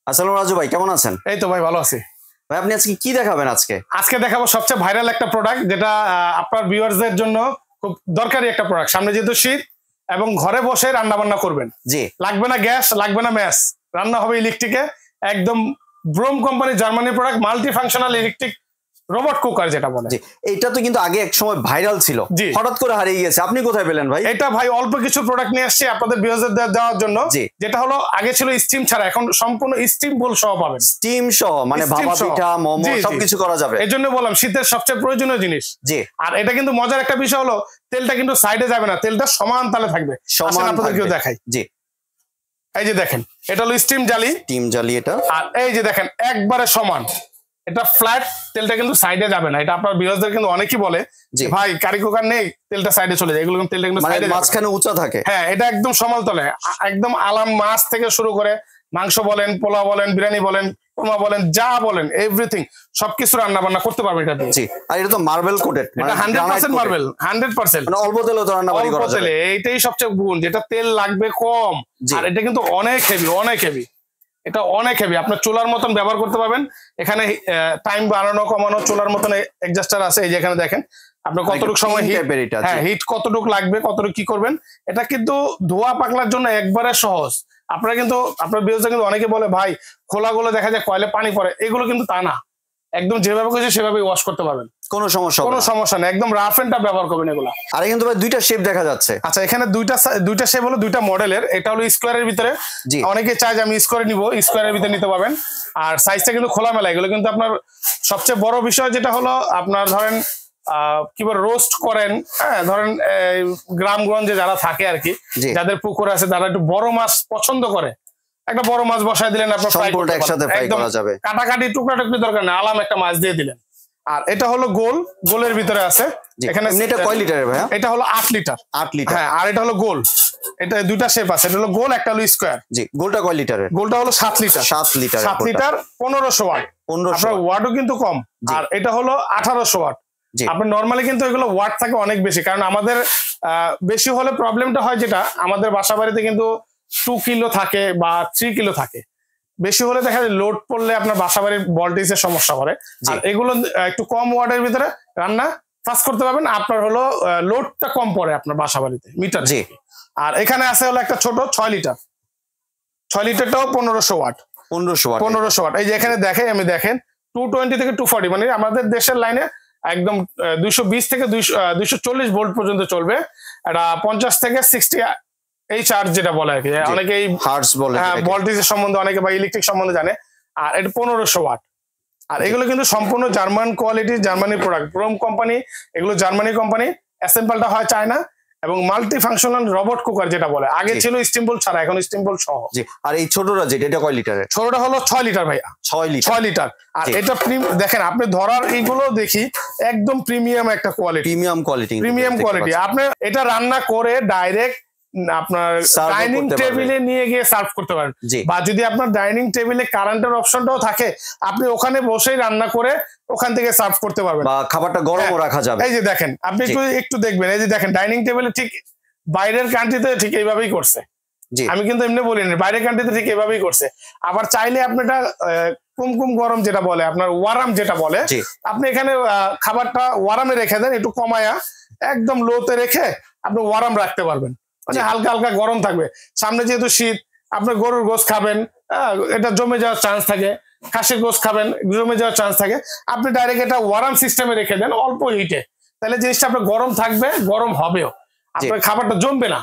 আসসালামু রাজু ভাই, কেমন আছেন? এই তো ভাই, ভালো আছি ভাই। আপনি আজকে কি দেখাবেন? আজকে দেখাবো সবচেয়ে ভাইরাল একটা প্রোডাক্ট, যেটা আপনার ভিউয়ার্সদের জন্য খুব দরকারি একটা প্রোডাক্ট। সামনে যেহেতু শীত, এবং ঘরে বসে রান্না বান্না করবেন, জি, লাগবে না গ্যাস, লাগবে না ম্যাস, রান্না হবে ইলেকট্রিকে। একদম broom company, Germany product, multi functional electric robot cooker যেটা বলে। এটা তো কিন্তু আগে এক সময় ভাইরাল ছিল, হঠাৎ করে হারিয়ে গেছে। আপনি কোথায় পেলেন ভাই? এটা ভাই অল্প কিছু প্রোডাক্ট নিয়ে আসছে আপনাদের ভিউয়ারদের দেওয়ার জন্য। যেটা হলো, আগে ছিল স্টিম ছাড়া, এখন সম্পূর্ণ স্টিম বোল সহ পাবেন। স্টিম সহ মানে ভাপা পিঠা, মোমো সবকিছু করা যাবে। এই জন্য বললাম শীতের সবচেয়ে প্রয়োজনীয় জিনিস। জি, আর এটা কিন্তু মজার একটা বিষয় হলো, তেলটা কিন্তু সাইডে যাবে না, তেলটা সমান তালে থাকবে। আপনাদেরকেও দেখাই। জি, এই যে দেখেন, এটা হলো স্টিম জালি এটা। আর এই যে দেখেন, একবারে সমান, এটা ফ্ল্যাট, তেলটা কিন্তু সাইডে যাবে না। এটা আপনার ভিউয়ারদের কিন্তু অনেকেই বলে ভাই কারি কুকার নেই, তেলটা সাইডে চলে যায়। এগুলো কিন্তু তেলটা কিন্তু সাইডে, মাঝখানে উঁচা থাকে। হ্যাঁ, এটা একদম সমালতলে, একদম আলাম মাছ থেকে শুরু করে মাংস বলেন, পোলাও বলেন, বিরিয়ানি বলেন, কোরমা বলেন, যা বলেন এভরিথিং সবকিছু রান্না বান্না করতে পারবে এটা দিয়ে। আর এটা তো মার্বেল কোটেড, মানে 100% মার্বেল, 100%। মানে অল্প তেলে তো রান্না করা যাবে। এইটাই সবচেয়ে গুণ, যেটা তেল লাগবে কম। আর এটা কিন্তু অনেক হেভি, এটা অনেক হেভি। আপনার চুলার মতন ব্যবহার করতে পারবেন। এখানে টাইম বাড়ানো কমানো চুলার মতন অ্যাডজাস্টার আছে। এই যে এখানে দেখেন আপনার কতটুকু সময় হিট কতটুকু লাগবে, কতটুকু কি করবেন। এটা কিন্তু ধোয়া পাকলার জন্য একবারে সহজ। আপনারা কিন্তু আপনার ভিউয়াররা কিন্তু অনেকে বলে ভাই খোলাগুলো দেখা যায় কয়লে পানি পড়ে, এগুলো কিন্তু তা না। একদম যেভাবে খুশি সেভাবে ওয়াশ করতে পারবেন, কোনো সমস্যা নেই। একদম রাফ এন্ড টাফ ব্যবহার করবেন এগুলা। আর কিন্তু ভাই দুইটা শেপ দেখা যাচ্ছে। আচ্ছা, এখানে দুইটা শেপ হলো, দুইটা মডেলের। এটা হলো স্কোয়ারের ভিতরে, অনেকে চায় যে আমি স্কোয়ারে নিবো, স্কোয়ারের ভিতরে নিতে পারবেন। আর সাইজটা কিন্তু খোলামেলা। এগুলো কিন্তু আপনার সবচেয়ে বড় বিষয় যেটা হলো, আপনার ধরেন কি বলে রোস্ট করেন, হ্যাঁ ধরেন গ্রামগঞ্জে যারা থাকে আর কি, যাদের পুকুর আছে, তারা একটু বড় মাছ পছন্দ করে, একটা বড় মাছ বসায় দিলেন, আপনার কাটাকাটি টুকরা দরকার নেই, আলাম একটা মাছ দিয়ে দিলেন। আর এটা হলো গোলের ভিতরে আছে। এখানে এটা কয় লিটারের ভাই? এটা হলো 8 লিটার। হ্যাঁ, আর এটা হলো গোল। এটা দুইটা শেপ আছে, এটা হলো গোল, একটা হলো স্কোয়ার। জি, গোলটা কয় লিটারের? গোলটা হলো 7 লিটার। 7 litre 1500 watt. আপনার ওয়াটও কিন্তু কম। আর এটা হলো 1800 ওয়াট। আপনার নরমালি কিন্তু এগুলো ওয়াট থাকে অনেক বেশি, কারণ আমাদের বেশি হলে প্রবলেমটা হয় যেটা, আমাদের বাসা বাড়িতে কিন্তু 2 কিলো থাকে বা 3 কিলো থাকে। বেশি হলে দেখা যায় লোড পড়লে আপনার বাসা বাড়ির ভোল্টেজের সমস্যা করে। আর এগুলো একটু কম ওয়াটের ভিতরে রান্না ফাস্ট করতে পারবেন। আপনার হলো লোডটা কম পড়ে আপনার বাসা বাড়িতে মিটার। আর এখানে আছে হলো একটা ছোট 6 লিটার। 6 লিটারটাও 1500 ওয়াট। 1500 ওয়াট। এই যে এখানে আমি দেখেন 220 থেকে 240, মানে আমাদের দেশের লাইনে একদম 220 থেকে 240 ভোল্ট পর্যন্ত চলবে। এটা 50 থেকে 60 এই চার্জ যেটা বলে আর কি, অনেকে হার্টজ বলে, ভোল্টেজের সম্বন্ধে অনেকে বা ইলেকট্রিক সম্বন্ধে জানে। আর এটা 1500 ওয়াট। আর এগুলো কিন্তু সম্পূর্ণ German quality, Germany product, broom company. এগুলো জার্মানি কোম্পানি, অ্যাসেম্বলটা হয় চায়না। এবং মাল্টি ফাংশনাল রোবট কুকার যেটা বলে, আগে ছিল স্টিম বোল ছাড়া, এখন স্টিম বোল সহ। আর এই ছোটটা যেটা, এটা কয় লিটারের? ছোটটা হলো 6 লিটার ভাইয়া। 6 লিটার। আর এটা দেখেন, আপনি ধরার এইগুলো দেখি একদম প্রিমিয়াম একটা কোয়ালিটি, প্রিমিয়াম কোয়ালিটি। আপনি এটা রান্না করে ডাইরেক্ট আপনার ডাইনিং টেবিলে নিয়ে গিয়ে সার্ভ করতে পারেন। বা যদি আপনার ডাইনিং টেবিলে কারেন্টের অপশনটাও থাকে, আপনি ওখানে বসেই রান্না করে ওখান থেকে সার্ভ করতে পারবেন, বা খাবারটা গরমও রাখা যাবে। এই যে দেখেন, আপনি একটু দেখবেন, এই যে দেখেন ডাইনিং টেবিলে ঠিক বাইরের কান্ট্রিতে ঠিক এইভাবেই করছে। আমি কিন্তু এমনি বলিনি, বাইরের কান্ট্রিতে ঠিক এইভাবেই করছে। আবার চাইলে আপনি এটা কুমকুম গরম যেটা বলে, আপনার ওয়ারাম যেটা বলে, আপনি এখানে খাবারটা ওয়ারামে রেখে দেন, একটু কমায়া একদম লোতে রেখে আপনি ওয়ারাম রাখতে পারবেন, মানে হালকা হালকা গরম থাকবে। সামনে যেহেতু শীত, আপনি গরুর গোশত খাবেন, এটা জমে যাওয়ার চান্স থাকে। খাসির গোশত খাবেন, জমে যাওয়ার চান্স থাকে। আপনি ডাইরেক্ট এটা ওয়ারাম সিস্টেমে রেখে দেন অল্প হিটে, তাহলে জিনিসটা আপনার গরম থাকবে, গরম হবেও, আপনার খাবারটা জমবে না।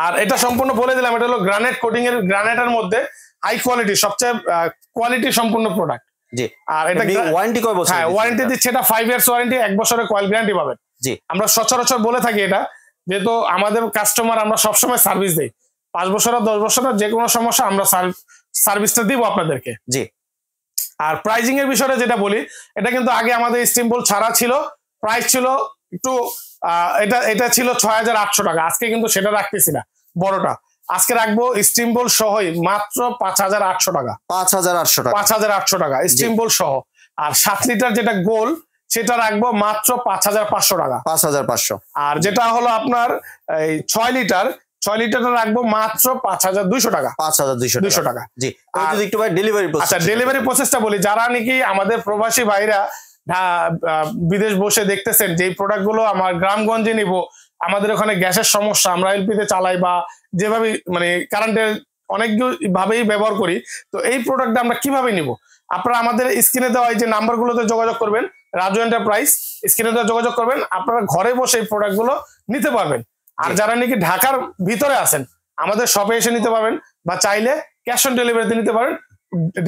আর এটা সম্পূর্ণ বলে দিলাম, এটা হলো গ্রানাইট কোটিং এর, গ্রানাইটের মধ্যে হাই কোয়ালিটি, সবচেয়ে কোয়ালিটি সম্পূর্ণ প্রোডাক্ট। আর এটা ওয়ারেন্টি কয় বছর? হ্যাঁ, ওয়ারেন্টি দিচ্ছে, এটা 5 ইয়ার্স ওয়ারেন্টি, 1 বছরের কয়েল গ্যারান্টি পাবেন। আমরা সচরাচর বলে থাকি এটা, যেহেতু আমাদের কাস্টমার, আমরা সবসময় সার্ভিস দেই। 5 বছর আর 10 বছর যে কোনো সমস্যা আমরা সার্ভিসটা দিব আপনাদেরকে। আর প্রাইজিং এর বিষয়টা যেটা বলি, এটা কিন্তু আগে আমাদের স্টিম বোল ছাড়া ছিল, প্রাইস ছিল একটু এটা ছিল 6800 টাকা। আজকে কিন্তু সেটা রাখতেছি না, বড়টা আজকে রাখবো স্টিম বোল সহই মাত্র 5800 টাকা। 5800 টাকা স্টিম বোল সহ। আর 7 লিটার যেটা গোল, সেটা রাখবো মাত্র 5500 টাকা। 5500। আর যেটা হলো আপনার এই 6 লিটার, 6 লিটারটা রাখবো মাত্র 5200 টাকা। 5200 টাকা। জি, যদি একটু ভাই ডেলিভারি প্রসেস, আচ্ছা ডেলিভারি প্রসেসটা বলি। যারা নাকি আমাদের প্রবাসী ভাইরা বিদেশ বসে দেখতেছেন যে এই প্রোডাক্ট গুলো আমার গ্রামগঞ্জে নিব, আমাদের ওখানে গ্যাসের সমস্যা, আমরা এলপিতে চালাই বা যেভাবে মানে কারেন্টের অনেক ভাবেই ব্যবহার করি, তো এই প্রোডাক্টটা আমরা কিভাবে নিব? আপনারা আমাদের স্ক্রিনে দেওয়া এই যে নাম্বারগুলোতে যোগাযোগ করবেন, রাজু এন্টারপ্রাইজ, স্ক্রিনে দেওয়া যোগাযোগ করবেন, আপনারা ঘরে বসে এই প্রোডাক্টগুলো নিতে পারবেন। আর যারা নাকি ঢাকার ভিতরে আছেন আমাদের শপে এসে নিতে পারবেন, বা চাইলে ক্যাশ অন ডেলিভারিতে নিতে পারেন,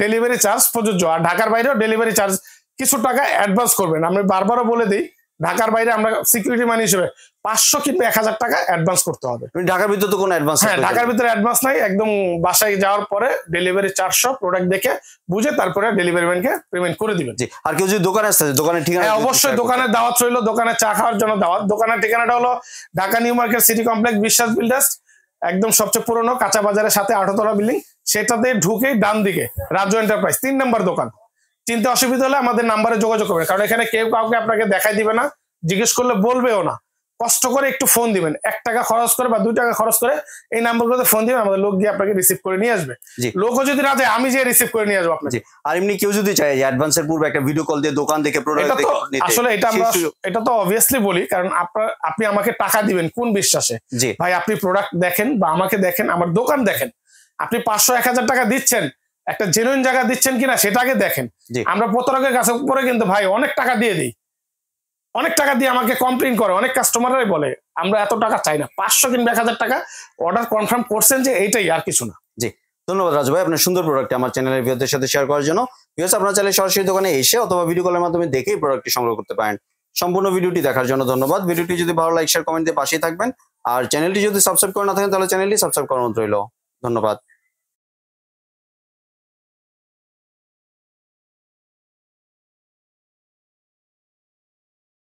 ডেলিভারি চার্জ প্রযোজ্য। আর ঢাকার বাইরেও ডেলিভারি চার্জ কিছু টাকা অ্যাডভান্স করবেন। আমি বারবারও বলে দিই, ঢাকার বাইরে আমরা সিকিউরিটি মানি হিসেবে 500 কিংবা 1000 টাকা অ্যাডভান্স করতে হবে। ঢাকার ভিতরে তো কোনো অ্যাডভান্স? হ্যাঁ, ঢাকার ভিতরে অ্যাডভান্স নাই, একদম বাসায় যাওয়ার পরে ডেলিভারি 400 প্রোডাক্ট দেখে বুঝে তারপরে ডেলিভারি ম্যানকে পেমেন্ট করে দিবেন। জি, আর কেউ যদি দোকানে আসে, দোকানের ঠিকানা? হ্যাঁ অবশ্যই, দোকানের দাওয়াত রইল, দোকানে চা খাওয়ার জন্য দাওয়াত। দোকানের ঠিকানাটা হলো Dhaka new market city complex, বিশ্বাস বিল্ডার্স, একদম সবচেয়ে পুরনো কাঁচা বাজারের সাথে 8 তলা বিল্ডিং, সেটাতে ঢুকেই ডান দিকে রাজু এন্টারপ্রাইজ 3 নম্বর দোকান। চিনতে অসুবিধা হলে আমাদের নাম্বারে যোগাযোগ করবেন, কারণ এখানে কেউ কাউকে আপনাকে দেখাই দিবে না, জিজ্ঞেস করলে বলবেও না। কষ্ট করে একটু ফোন দিবেন, 1 টাকা খরচ করে বা 2 টাকা খরচ করে এই নাম্বারগুলোতে ফোন দিবেন, আমাদের লোক গিয়ে আপনাকে রিসিভ করে নিয়ে আসবে। লোকও যদি না যায়, আমি যে রিসিভ করে নিয়ে আসবো আপনাকে। আর এমনি কেউ যদি চায় যে অ্যাডভান্সের পূর্বে একটা ভিডিও কল দিয়ে দোকান দেখে প্রোডাক্ট নিতে, আসলে এটা তো অবভিয়াসলি বলি, কারণ আপনি আমাকে টাকা দিবেন কোন বিশ্বাসে? ভাই আপনি প্রোডাক্ট দেখেন বা আমাকে দেখেন, আমার দোকান দেখেন। আপনি 500-1000 টাকা দিচ্ছেন, একটা জেনুইন জায়গা দিচ্ছেন কিনা সেটা আগে দেখেন। আমরা প্রতারকের কাছে পরে কিন্তু ভাই অনেক টাকা দিয়ে দিই, অনেক টাকা দিয়ে আমাকে কমপ্লেইন করে, অনেক কাস্টমাররাই বলে আমরা এত টাকা চাই না, 500 কিংবা 1000 টাকা অর্ডার কনফার্ম করছেন যে এইটাই, আর কিছু না। জি, ধন্যবাদ রাজু ভাই আপনার সুন্দর প্রোডাক্ট আমার চ্যানেলের ভিউয়ারদের সাথে শেয়ার করার জন্য। ভিউয়ার্স, আপনারা চাইলে সরাসরি দোকানে এসে অথবা ভিডিও কলের মাধ্যমে দেখেই প্রোডাক্টটি সংগ্রহ করতে পারেন। সম্পূর্ণ ভিডিওটি দেখার জন্য ধন্যবাদ। ভিডিওটি যদি ভালো লাইক শেয়ার কমেন্ট দিয়ে পাশেই থাকবেন, আর চ্যানেলটি যদি সাবস্ক্রাইব করে না থাকেন তাহলে চ্যানেলটি সাবস্ক্রাইব করার অনুরোধ রইল। ধন্যবাদ।